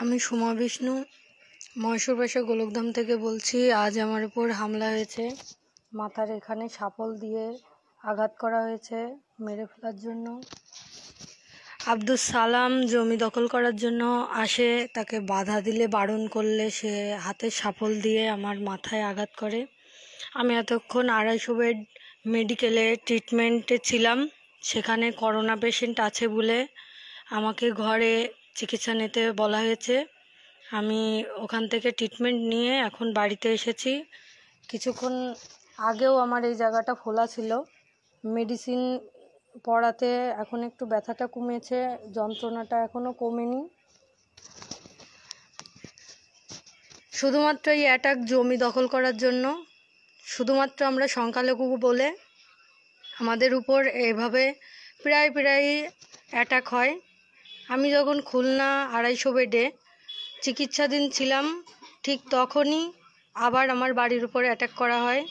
আমি সুমা বিষ্ণু মহেশ্বরবাসা গোলকধাম থেকে বলছি। আজ আমার উপর হামলা হয়েছে, মাথার এখানে শাপল দিয়ে আঘাত করা হয়েছে মেরে ফেলার জন্য। আব্দুল সালাম জমি দখল করার জন্য আসে, তাকে বাধা দিলে বারণ করলে সে হাতে শাপল দিয়ে আমার মাথায় আঘাত করে। আমি এতক্ষণ 250 বেড মেডিকেলে ট্রিটমেন্টে ছিলাম। সেখানে করোনা পেশেন্ট আছে বলে আমাকে ঘরে চিকিৎসা নিতে বলা হয়েছে। আমি ওখান থেকে ট্রিটমেন্ট নিয়ে এখন বাড়িতে এসেছি। কিছুক্ষণ আগেও আমার এই জায়গাটা ফোলা ছিল, মেডিসিন পড়াতে এখন একটু ব্যথাটা কমেছে, যন্ত্রণাটা এখনও কমেনি। শুধুমাত্র এই অ্যাটাক জমি দখল করার জন্য। শুধুমাত্র আমরা সংখ্যালঘু বলে আমাদের উপর এভাবে প্রায় অ্যাটাক হয়। আমি যখন খুলনা 250 বেডে চিকিৎসাধীন ছিলাম, ঠিক তখনই আবার আমার বাড়ির উপর অ্যাটাক করা হয়।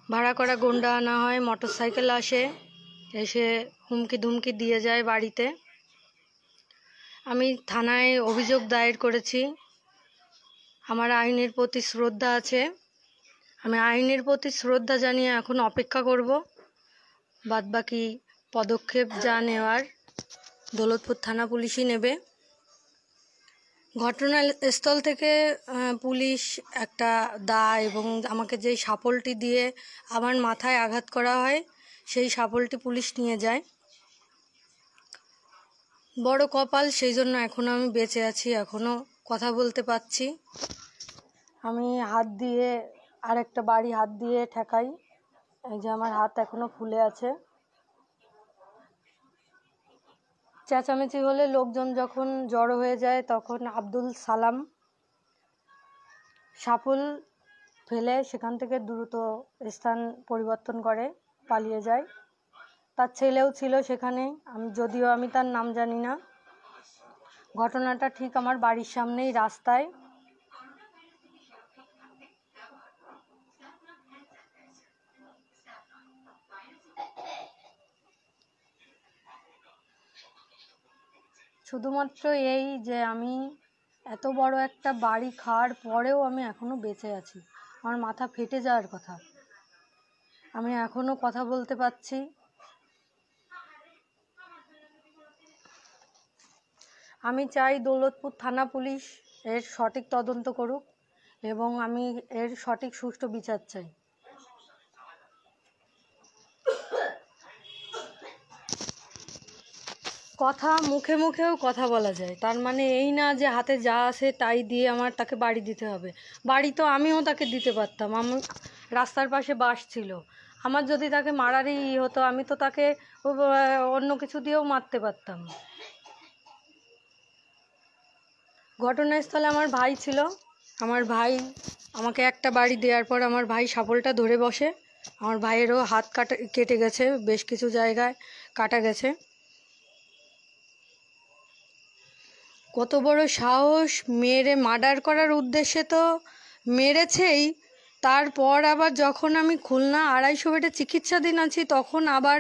ভাড়া করা গুন্ডা আনা হয়, মোটরসাইকেল আসে, এসে হুমকি ধুমকি দিয়ে যায় বাড়িতে। আমি থানায় অভিযোগ দায়ের করেছি। আমার আইনের প্রতি শ্রদ্ধা আছে, আমি আইনের প্রতি শ্রদ্ধা জানিয়ে এখন অপেক্ষা করব বাদবাকি পদক্ষেপ যা নেওয়ার দৌলতপুর থানা পুলিশই নেবে। ঘটনাস্থল থেকে পুলিশ একটা দা এবং আমাকে যেই শাপলটি দিয়ে আমার মাথায় আঘাত করা হয় সেই শাপলটি পুলিশ নিয়ে যায়। বড় কপাল, সেই জন্য এখনও আমি বেঁচে আছি, এখনও কথা বলতে পারছি। আমি হাত দিয়ে আরেকটা বাড়ি হাত দিয়ে ঠেকাই, এই যে আমার হাত এখনও ফুলে আছে। চেঁচামেচি হলে লোকজন যখন জড়ো হয়ে যায় তখন আব্দুল সালাম শাপল ফেলে সেখান থেকে দ্রুত স্থান পরিবর্তন করে পালিয়ে যায়। তার ছেলেও ছিল সেখানে, যদিও আমি তার নাম জানি না। ঘটনাটা ঠিক আমার বাড়ির সামনেই রাস্তায়। শুধুমাত্র এই যে আমি এত বড় একটা বাড়ি খাওয়ার পরেও আমি এখনও বেঁচে আছি। আমার মাথা ফেটে যাওয়ার কথা, আমি এখনও কথা বলতে পারছি। আমি চাই দৌলতপুর থানা পুলিশ এর সঠিক তদন্ত করুক এবং আমি এর সঠিক সুষ্ঠু বিচার চাই। কথা মুখে মুখেও কথা বলা যায়, তার মানে এই না যে হাতে যা আসে তাই দিয়ে আমার তাকে বাড়ি দিতে হবে। বাড়ি তো আমিও তাকে দিতে পারতাম, আমার রাস্তার পাশে বাস ছিল, আমার যদি তাকে মারারই হতো আমি তো তাকে অন্য কিছু দিয়েও মারতে পারতাম। ঘটনাস্থলে আমার ভাই ছিল, আমার ভাই আমাকে একটা বাড়ি দেওয়ার পর আমার ভাই শাপলটা ধরে বসে। আমার ভাইয়েরও হাত কেটে গেছে, বেশ কিছু জায়গায় কাটা গেছে। কত বড় সাহস! মেরে মার্ডার করার উদ্দেশ্যে তো মেরেছেই, তারপর আবার যখন আমি খুলনা 250 বেডে চিকিৎসাধীন আছি তখন আবার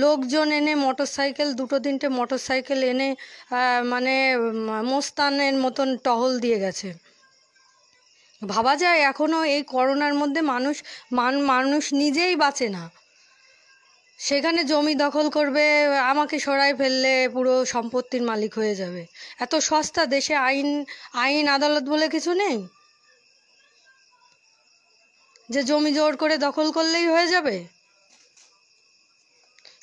লোকজন এনে মোটরসাইকেল, 2-3টে মোটরসাইকেল এনে মানে মোস্তানের মতন টহল দিয়ে গেছে। ভাবা যায় এখনও এই করোনার মধ্যে মানুষ নিজেই বাঁচে না, সেখানে জমি দখল করবে, আমাকে সরায় ফেললে পুরো সম্পত্তির মালিক হয়ে যাবে। এত সস্তা দেশে আইন আদালত বলে কিছু নেই যে জমি জোর করে দখল করলেই হয়ে যাবে।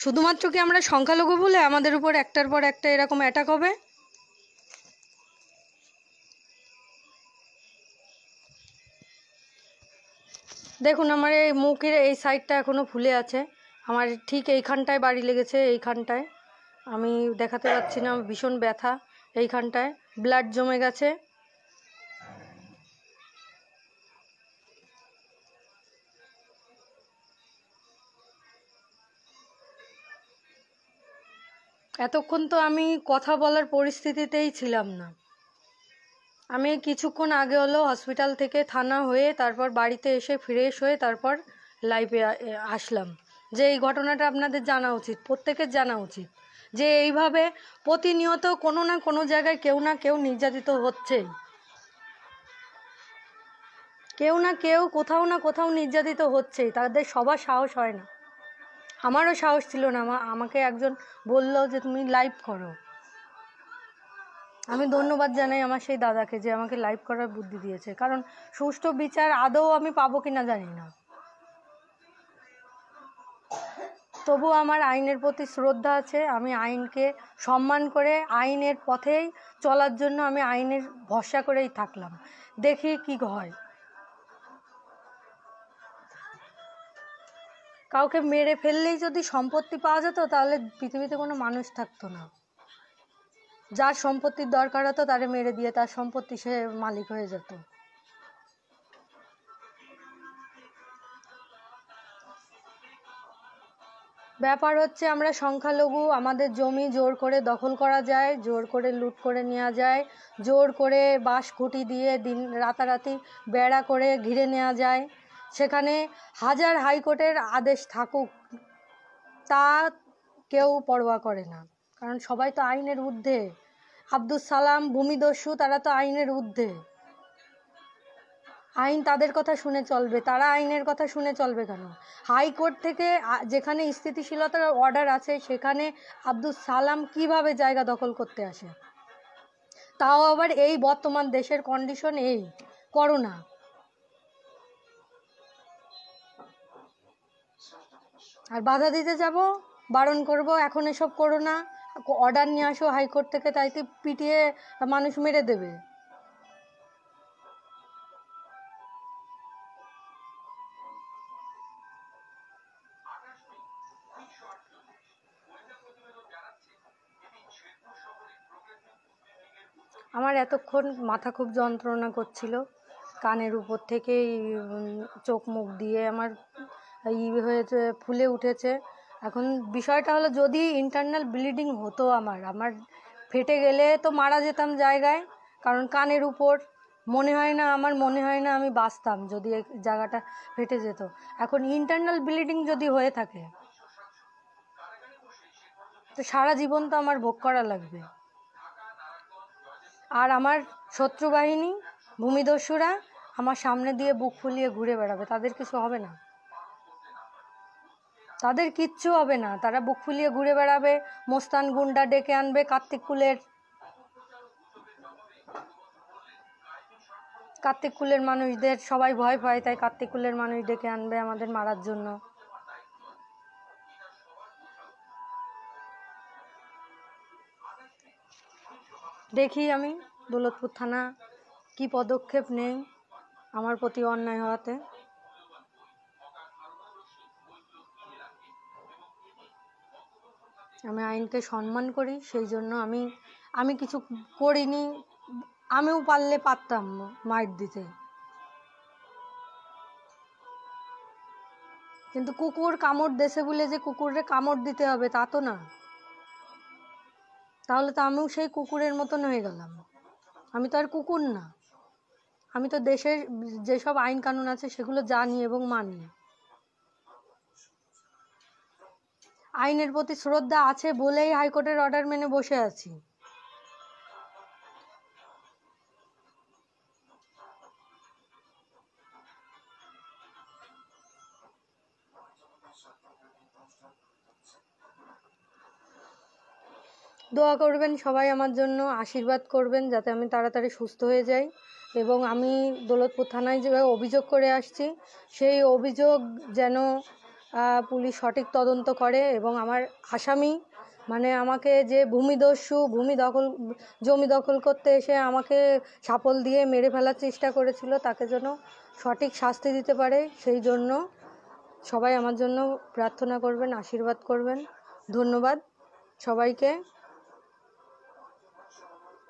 শুধুমাত্র কি আমরা সংখ্যালঘু বলে আমাদের উপর একটার পর একটা এরকম অ্যাটাক হবে? দেখুন আমার এই মুখের এই সাইডটা এখনো ফুলে আছে, আমার ঠিক এইখানটায় বাড়ি লেগেছে, এইখানটায় আমি দেখাতে পাচ্ছি না, ভীষণ ব্যথা, এইখানটায় ব্লাড জমে গেছে। এতক্ষণ তো আমি কথা বলার পরিস্থিতিতেই ছিলাম না। আমি কিছুক্ষণ আগে হলো হসপিটাল থেকে থানা হয়ে তারপর বাড়িতে এসে ফ্রেশ হয়ে তারপর লাইভে আসলাম যে এই ঘটনাটা আপনাদের জানা উচিত, প্রত্যেকের জানা উচিত যে এইভাবে প্রতিনিয়ত কোনো না কোনো জায়গায় কেউ না কেউ নির্যাতিত হচ্ছেই, কেউ না কেউ কোথাও না কোথাও নির্যাতিত হচ্ছেই, তাদের সবার সাহস হয় না। আমারও সাহস ছিল না, আমাকে একজন বলল যে তুমি লাইভ করো। আমি ধন্যবাদ জানাই আমার সেই দাদাকে যে আমাকে লাইভ করার বুদ্ধি দিয়েছে, কারণ সুষ্ঠু বিচার আদৌ আমি পাবো কিনা জানি না। তবু আমার আইনের প্রতি শ্রদ্ধা আছে, আমি আইনকে সম্মান করে আইনের পথেই চলার জন্য আমি আইনের ভরসা করেই থাকলাম, দেখি কি হয়। কাউকে মেরে ফেললেই যদি সম্পত্তি পাওয়া যেত তাহলে পৃথিবীতে কোনো মানুষ থাকতো না। যার সম্পত্তির দরকার হতো তারে মেরে দিয়ে তার সম্পত্তি সে মালিক হয়ে যেত। ব্যাপার হচ্ছে আমরা সংখ্যালঘু, আমাদের জমি জোর করে দখল করা যায়, জোর করে লুট করে নেওয়া যায়, জোর করে বাঁশ খুঁটি দিয়ে দিন রাতারাতি বেড়া করে ঘিরে নেওয়া যায়। সেখানে হাজার হাইকোর্টের আদেশ থাকুক তা কেউ পরোয়া করে না, কারণ সবাই তো আইনের ঊর্ধ্বে। আব্দুল সালাম, ভূমিদস্যু, তারা তো আইনের ঊর্ধ্বে। আইন তাদের কথা শুনে চলবে, তারা আইনের কথা শুনে চলবে কেন? হাইকোর্ট থেকে যেখানে স্থিতিশীলতার অর্ডার আছে সেখানে আব্দুল সালাম কিভাবে জায়গা দখল করতে আসে? তাও আবার এই বর্তমান দেশের কন্ডিশন, এই করোনা। আর বাধা দিতে যাব, বারণ করব এখন এসব করো না, অর্ডার নিয়ে আসো হাইকোর্ট থেকে, তাইতে পিটিয়ে মানুষ মেরে দেবে। আমার এতক্ষণ মাথা খুব যন্ত্রণা করছিল, কানের উপর থেকে চোখ মুখ দিয়ে আমার হয়েছে, ফুলে উঠেছে। এখন বিষয়টা হলো, যদি ইন্টারনাল ব্লিডিং হতো আমার ফেটে গেলে তো মারা যেতাম জায়গায়, কারণ কানের উপর। মনে হয় না আমি বাঁচতাম যদি এই জায়গাটা ফেটে যেত। এখন ইন্টারনাল ব্লিডিং যদি হয়ে থাকে তো সারা জীবন তো আমার ভোগ করা লাগবে। আর আমার শত্রু বাহিনী, ভূমিদস্যুরা আমার সামনে দিয়ে বুক ফুলিয়ে ঘুরে বেড়াবে, তাদের কিছু হবে না, তাদের কিচ্ছু হবে না। তারা বুক ফুলিয়ে ঘুরে বেড়াবে, মোস্তান গুন্ডা ডেকে আনবে, কার্তিক কুলের মানুষদের সবাই ভয় পায়, তাই কার্তিক কুলের মানুষ ডেকে আনবে আমাদের মারার জন্য। দেখি আমি দৌলতপুর থানা কি পদক্ষেপ নেই আমার প্রতি অন্যায় হওয়াতে। আমি আইনকে সম্মান করি, সেই জন্য আমি কিছু করিনি। আমিও পারলে পারতাম মাইর দিতে, কিন্তু কুকুর কামড় দেশে বলে যে কুকুরে কামড় দিতে হবে তা তো না। তাহলে তো আমিও সেই কুকুরের মতন হয়ে গেলাম। আমি তো আর কুকুর না, আমি তো দেশের যেসব আইন কানুন আছে সেগুলো জানি এবং মানি। আইনের প্রতি শ্রদ্ধা আছে বলেই হাইকোর্টের অর্ডার মেনে বসে আছি। দোয়া করবেন সবাই আমার জন্য, আশীর্বাদ করবেন যাতে আমি তাড়াতাড়ি সুস্থ হয়ে যাই, এবং আমি দৌলতপুর থানায় যেভাবে অভিযোগ করে আসছি সেই অভিযোগ যেন পুলিশ সঠিক তদন্ত করে, এবং আমার আসামি মানে আমাকে যে জমি দখল করতে এসে আমাকে শাপল দিয়ে মেরে ফেলার চেষ্টা করেছিল তাকে যেন সঠিক শাস্তি দিতে পারে, সেই জন্য সবাই আমার জন্য প্রার্থনা করবেন, আশীর্বাদ করবেন। ধন্যবাদ সবাইকে।